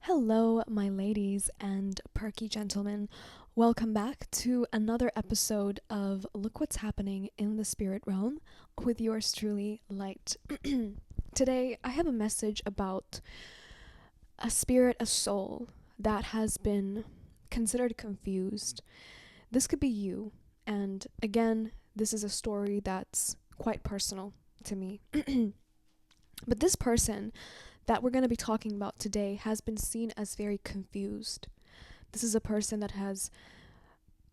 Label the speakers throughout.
Speaker 1: Hello, my ladies and perky gentlemen. Welcome back to another episode of Look What's Happening in the Spirit Realm with yours truly, Light. Today, I have a message about a spirit, a soul that has been considered confused. This could be you, and again, this is a story that's quite personal to me. But this person that we're going to be talking about today has been seen as very confused. This is a person that has,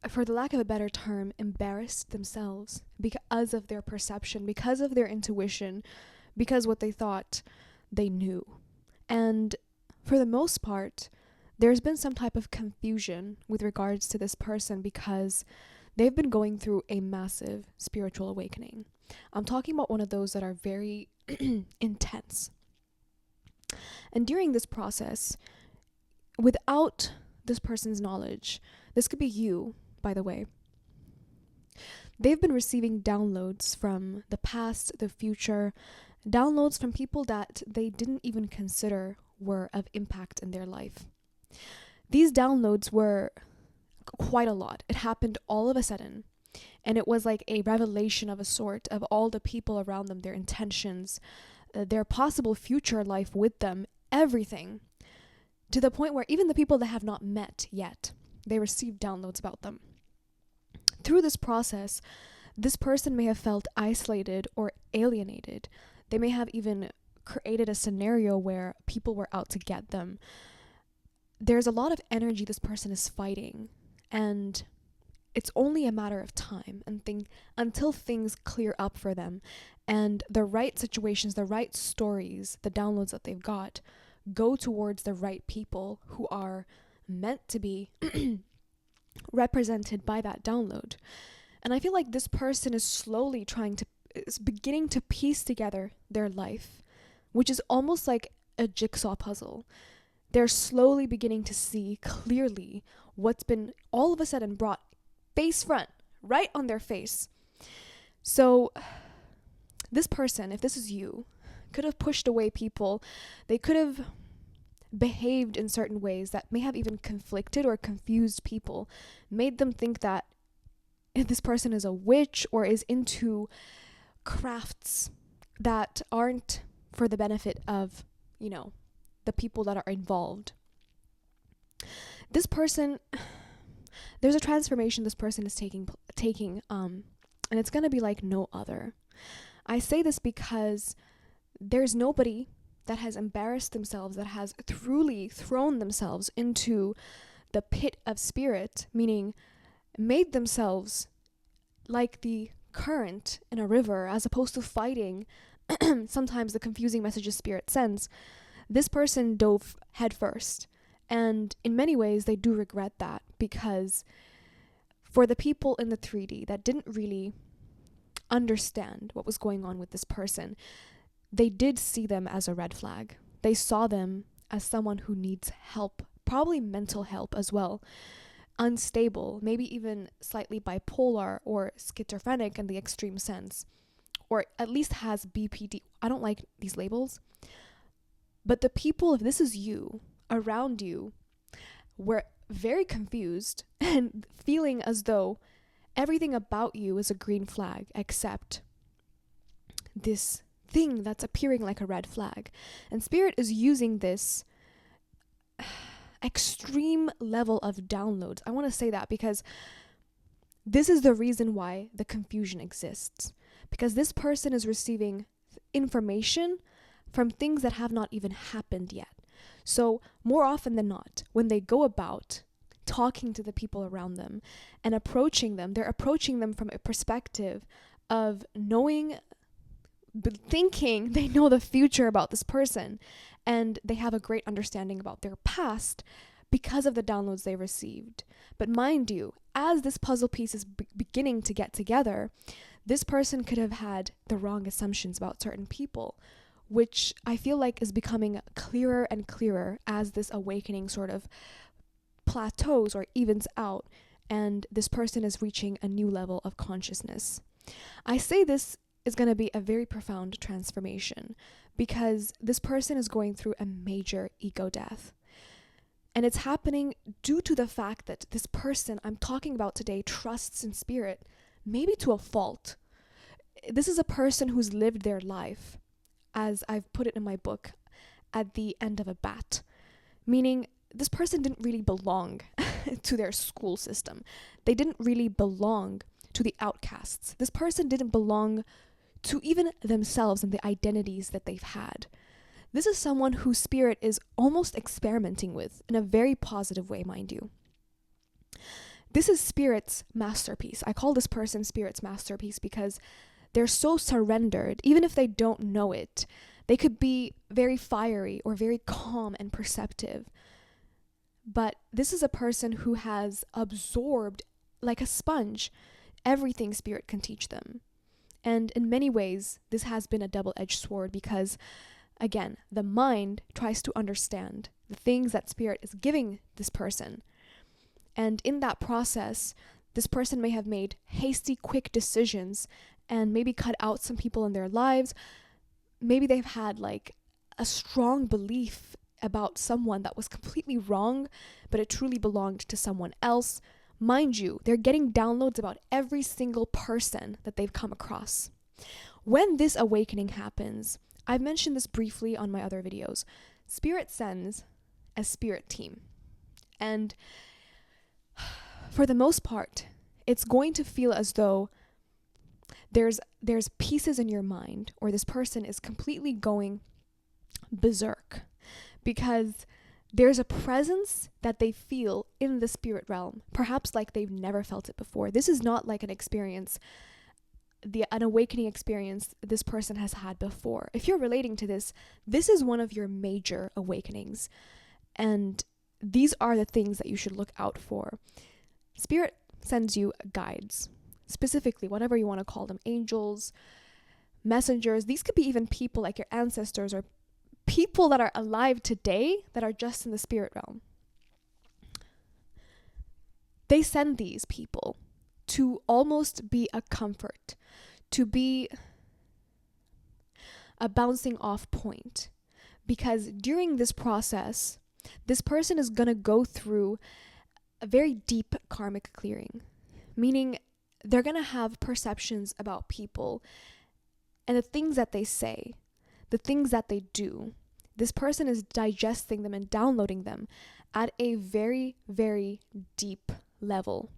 Speaker 1: for the lack of a better term, embarrassed themselves because of their perception, because of their intuition, because what they thought they knew. And for the most part, there's been some type of confusion with regards to this person because they've been going through a massive spiritual awakening. I'm talking about one of those that are very intense. And during this process, without this person's knowledge, this could be you, by the way, they've been receiving downloads from the past, the future, downloads from people that they didn't even consider were of impact in their life. These downloads were quite a lot. It happened all of a sudden. And it was like a revelation of a sort of all the people around them, their intentions, their possible future life with them, everything, to the point where even the people that have not met yet, they receive downloads about them. Through this process, this person may have felt isolated or alienated. They may have even created a scenario where people were out to get them. There's a lot of energy this person is fighting, and it's only a matter of time until things clear up for them and the right situations, the right stories, the downloads that they've got go towards the right people who are meant to be represented by that download. And I feel like this person is beginning to piece together their life, which is almost like a jigsaw puzzle. They're slowly beginning to see clearly what's been all of a sudden brought face front, right on their face. So this person, if this is you, could have pushed away people. They could have behaved in certain ways that may have even conflicted or confused people, made them think that this person is a witch or is into crafts that aren't for the benefit of, the people that are involved. This person, there's a transformation this person is taking, and it's going to be like no other. I say this because there's nobody that has embarrassed themselves, that has truly thrown themselves into the pit of spirit, meaning made themselves like the current in a river, as opposed to fighting sometimes the confusing messages spirit sends. This person dove headfirst. And in many ways, they do regret that, because for the people in the 3D that didn't really understand what was going on with this person, they did see them as a red flag. They saw them as someone who needs help, probably mental help as well, unstable, maybe even slightly bipolar or schizophrenic in the extreme sense, or at least has BPD. I don't like these labels. But the people, if this is you, around you, were very confused and feeling as though everything about you is a green flag except this thing that's appearing like a red flag. And Spirit is using this extreme level of downloads. I want to say that because this is the reason why the confusion exists. Because this person is receiving information from things that have not even happened yet. So more often than not, when they go about talking to the people around them and approaching them, they're approaching them from a perspective of thinking they know the future about this person, and they have a great understanding about their past because of the downloads they received. But mind you, as this puzzle piece is beginning to get together, this person could have had the wrong assumptions about certain people, which I feel like is becoming clearer and clearer as this awakening sort of plateaus or evens out, and this person is reaching a new level of consciousness. I say this is going to be a very profound transformation because this person is going through a major ego death. And it's happening due to the fact that this person I'm talking about today trusts in spirit, maybe to a fault. This is a person who's lived their life, as I've put it in my book, at the end of a bat. Meaning, this person didn't really belong to their school system. They didn't really belong to the outcasts. This person didn't belong to even themselves and the identities that they've had. This is someone whose spirit is almost experimenting with, in a very positive way, mind you. This is spirit's masterpiece. I call this person spirit's masterpiece because they're so surrendered, even if they don't know it. They could be very fiery or very calm and perceptive. But this is a person who has absorbed, like a sponge, everything spirit can teach them. And in many ways, this has been a double-edged sword because, again, the mind tries to understand the things that spirit is giving this person. And in that process, this person may have made hasty, quick decisions and maybe cut out some people in their lives. Maybe they've had like a strong belief about someone that was completely wrong, but it truly belonged to someone else. Mind you, they're getting downloads about every single person that they've come across. When this awakening happens, I've mentioned this briefly on my other videos, spirit sends a spirit team. And for the most part, it's going to feel as though there's pieces in your mind, or this person is completely going berserk because there's a presence that they feel in the spirit realm, perhaps like they've never felt it before. This is not like an experience, an awakening experience this person has had before. If you're relating to this, this is one of your major awakenings. And these are the things that you should look out for. Spirit sends you guides, specifically, whatever you want to call them, angels, messengers. These could be even people like your ancestors or people that are alive today that are just in the spirit realm. They send these people to almost be a comfort, to be a bouncing off point. Because during this process, this person is going to go through a very deep karmic clearing, meaning they're going to have perceptions about people and the things that they say, the things that they do. This person is digesting them and downloading them at a very, very deep level.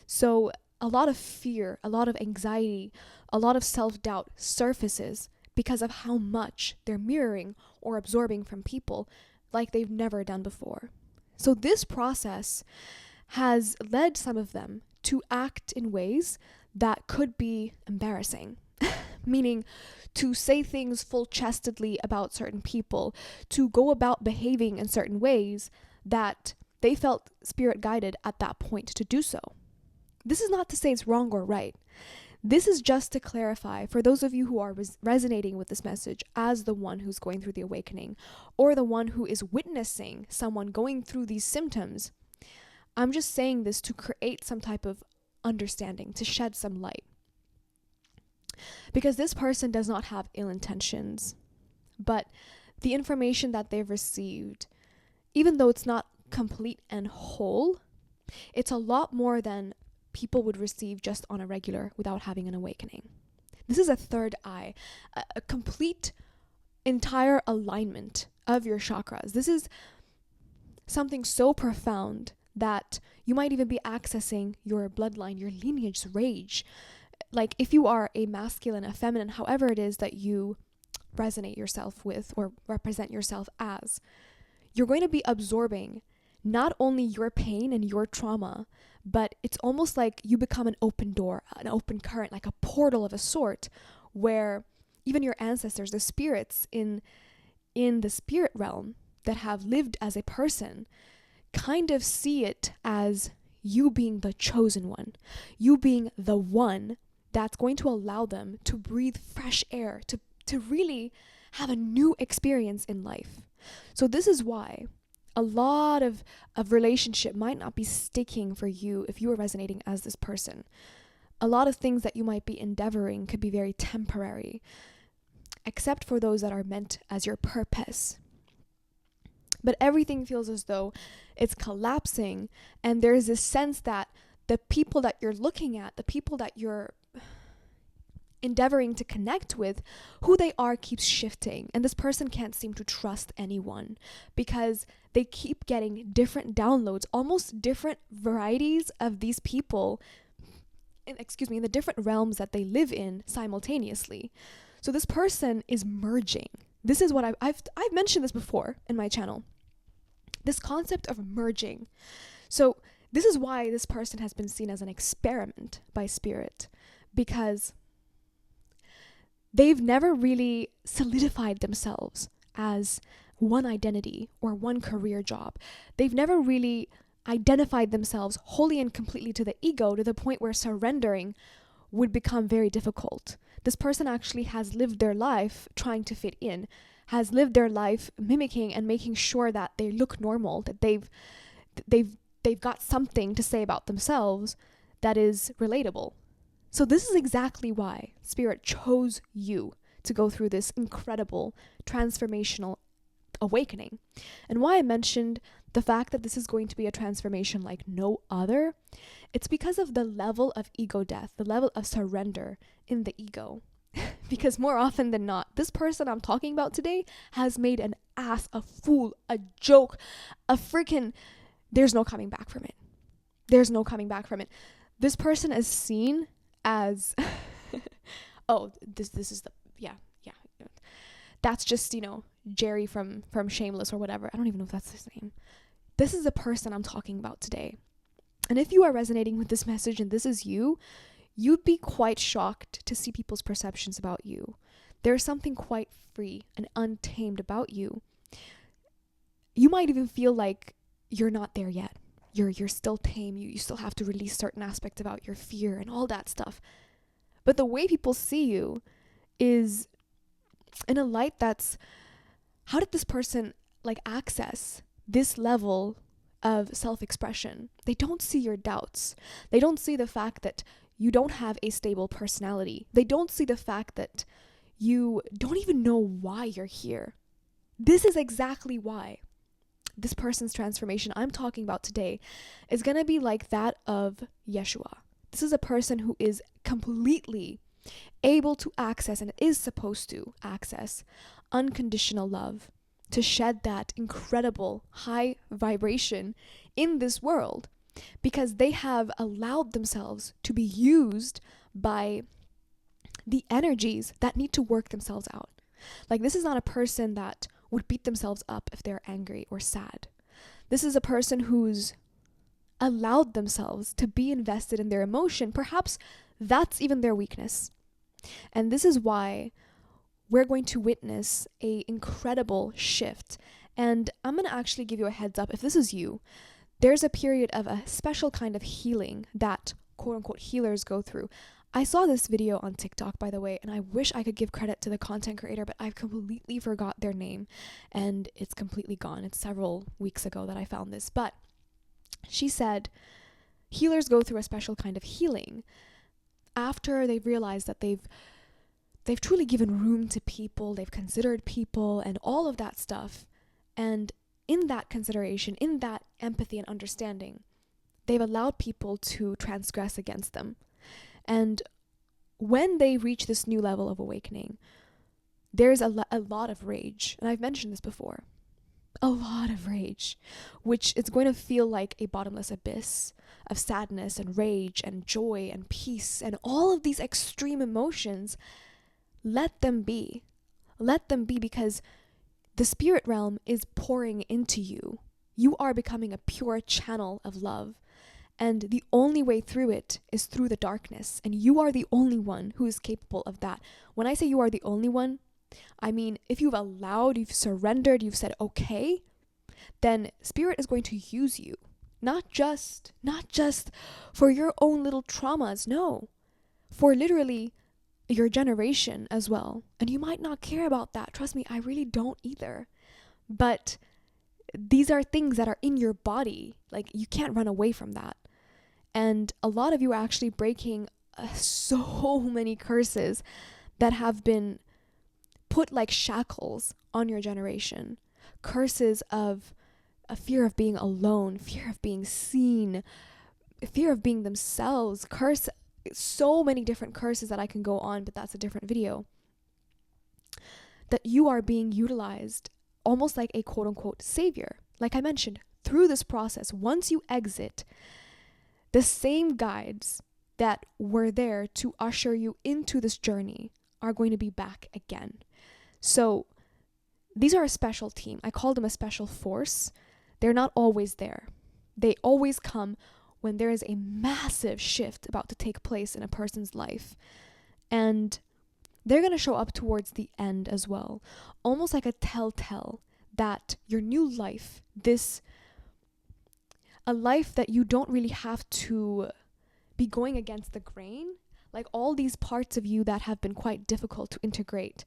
Speaker 1: So a lot of fear, a lot of anxiety, a lot of self-doubt surfaces because of how much they're mirroring or absorbing from people like they've never done before. So this process has led some of them to act in ways that could be embarrassing, meaning to say things full-chestedly about certain people, to go about behaving in certain ways that they felt spirit guided at that point to do so. This is not to say it's wrong or right. This is just to clarify for those of you who are resonating with this message as the one who's going through the awakening or the one who is witnessing someone going through these symptoms. I'm just saying this to create some type of understanding, to shed some light. Because this person does not have ill intentions, but the information that they've received, even though it's not complete and whole, it's a lot more than people would receive just on a regular without having an awakening. This is a third eye, a complete entire alignment of your chakras. This is something so profound that you might even be accessing your bloodline, your lineage's rage. Like if you are a masculine, a feminine, however it is that you resonate yourself with or represent yourself as, you're going to be absorbing not only your pain and your trauma, but it's almost like you become an open door, an open current, like a portal of a sort, where even your ancestors, the spirits in the spirit realm that have lived as a person, kind of see it as you being the chosen one, you being the one that's going to allow them to breathe fresh air, to really have a new experience in life. So this is why a lot of relationship might not be sticking for you if you are resonating as this person. A lot of things that you might be endeavoring could be very temporary, except for those that are meant as your purpose. But everything feels as though it's collapsing, and there's this sense that the people that you're looking at, the people that you're endeavoring to connect with, who they are keeps shifting, and this person can't seem to trust anyone because they keep getting different downloads, almost different varieties of these people in the different realms that they live in simultaneously. So this person is merging. This is what I've mentioned this before in my channel, this concept of merging. So this is why this person has been seen as an experiment by spirit, because they've never really solidified themselves as one identity or one career job. They've never really identified themselves wholly and completely to the ego, to the point where surrendering would become very difficult. This person actually has lived their life trying to fit in, has lived their life mimicking and making sure that they look normal, that they've got something to say about themselves that is relatable. So this is exactly why Spirit chose you to go through this incredible transformational awakening, and why I mentioned the fact that this is going to be a transformation like no other. It's because of the level of ego death, the level of surrender in the ego. Because more often than not, this person I'm talking about today has made an ass, a fool, a joke, a freaking, there's no coming back from it. There's no coming back from it. This person is seen as, oh, this is the, yeah. That's just, Jerry from Shameless or whatever. I don't even know if that's his name. This is the person I'm talking about today. And if you are resonating with this message and this is you, you'd be quite shocked to see people's perceptions about you. There's something quite free and untamed about you. You might even feel like you're not there yet. You're still tame. You still have to release certain aspects about your fear and all that stuff. But the way people see you is in a light that's, how did this person access this level of self-expression? They don't see your doubts. They don't see the fact that you don't have a stable personality. They don't see the fact that you don't even know why you're here. This is exactly why this person's transformation I'm talking about today is going to be like that of Yeshua. This is a person who is completely able to access, and is supposed to access, unconditional love, to shed that incredible high vibration in this world, because they have allowed themselves to be used by the energies that need to work themselves out. This is not a person that would beat themselves up if they're angry or sad. This is a person who's allowed themselves to be invested in their emotion. Perhaps that's even their weakness. And this is why we're going to witness an incredible shift. And I'm going to actually give you a heads up. If this is you, there's a period of a special kind of healing that quote unquote healers go through. I saw this video on TikTok, by the way, and I wish I could give credit to the content creator, but I've completely forgot their name and it's completely gone. It's several weeks ago that I found this, but she said healers go through a special kind of healing after they've realized that they've truly given room to people, they've considered people and all of that stuff. And in that consideration, in that empathy and understanding, they've allowed people to transgress against them. And when they reach this new level of awakening, there's a lot of rage. And I've mentioned this before. A lot of rage, which is going to feel like a bottomless abyss of sadness and rage and joy and peace and all of these extreme emotions. Let them be. Let them be, because the spirit realm is pouring into you. You are becoming a pure channel of love. And the only way through it is through the darkness. And you are the only one who is capable of that. When I say you are the only one, I mean, if you've allowed, you've surrendered, you've said, okay, then spirit is going to use you. Not just for your own little traumas. No, for literally your generation as well. And you might not care about that. Trust me, I really don't either. But these are things that are in your body. You can't run away from that. And a lot of you are actually breaking so many curses that have been put like shackles on your generation. curses of a fear of being alone, fear of being seen, fear of being themselves, so many different curses that I can go on, but that's a different video. That you are being utilized almost like a quote unquote savior. Like I mentioned, through this process, once you exit, the same guides that were there to usher you into this journey are going to be back again. So these are a special team. I call them a special force. They're not always there. They always come when there is a massive shift about to take place in a person's life. And they're going to show up towards the end as well. Almost like a telltale that your new life, a life that you don't really have to be going against the grain, like all these parts of you that have been quite difficult to integrate,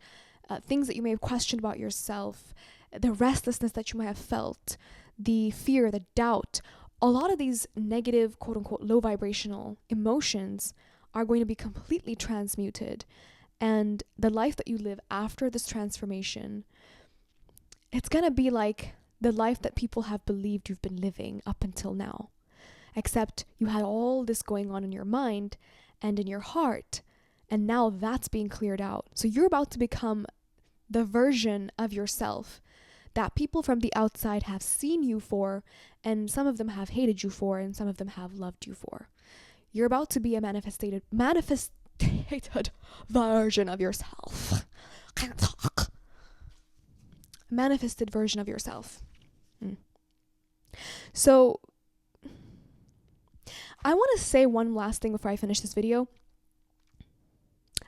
Speaker 1: things that you may have questioned about yourself, the restlessness that you might have felt, the fear, the doubt, a lot of these negative, quote unquote, low vibrational emotions are going to be completely transmuted. And the life that you live after this transformation, it's going to be like the life that people have believed you've been living up until now. Except you had all this going on in your mind and in your heart, and now that's being cleared out. So you're about to become the version of yourself that people from the outside have seen you for, and some of them have hated you for, and some of them have loved you for. You're about to be a manifested version of yourself. Can't talk. Manifested version of yourself. So I want to say one last thing before I finish this video.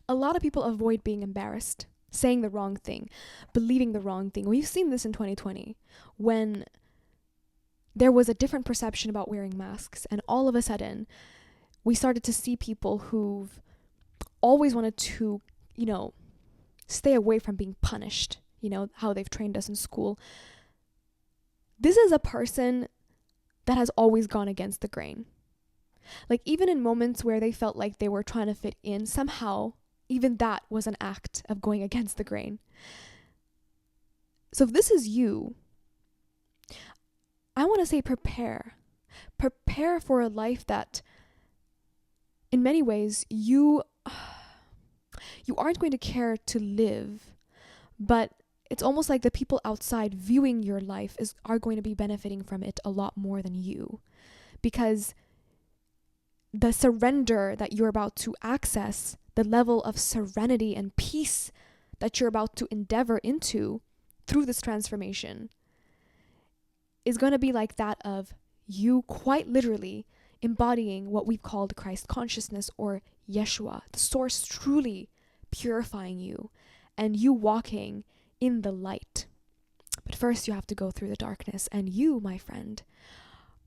Speaker 1: A lot of people avoid being embarrassed, saying the wrong thing, believing the wrong thing. We've seen this in 2020 when there was a different perception about wearing masks, and all of a sudden we started to see people who've always wanted to, stay away from being punished, how they've trained us in school. This is a person that has always gone against the grain. Like even in moments where they felt like they were trying to fit in, somehow even that was an act of going against the grain. So if this is you, I want to say prepare. Prepare for a life that in many ways you aren't going to care to live, but it's almost like the people outside viewing your life are going to be benefiting from it a lot more than you, because the surrender that you're about to access, the level of serenity and peace that you're about to endeavor into through this transformation is going to be like that of you quite literally embodying what we've called Christ consciousness, or Yeshua, the source truly purifying you and you walking in the light. But first you have to go through the darkness, and you, my friend,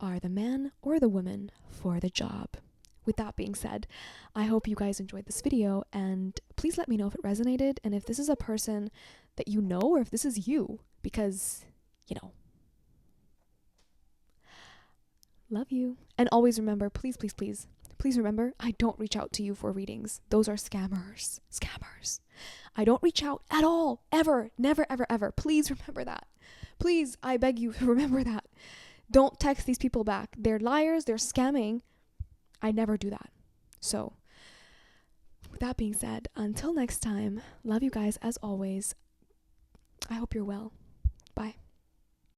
Speaker 1: are the man or the woman for the job. With that being said, I hope you guys enjoyed this video, and please let me know if it resonated and if this is a person that you know, or if this is you, because, love you. And always remember, please remember, I don't reach out to you for readings. Those are scammers. I don't reach out at all, ever, never, ever, ever. Please remember that. Please, I beg you, remember that. Don't text these people back. They're liars, they're scamming. I never do that. So, with that being said, until next time, love you guys as always. I hope you're well.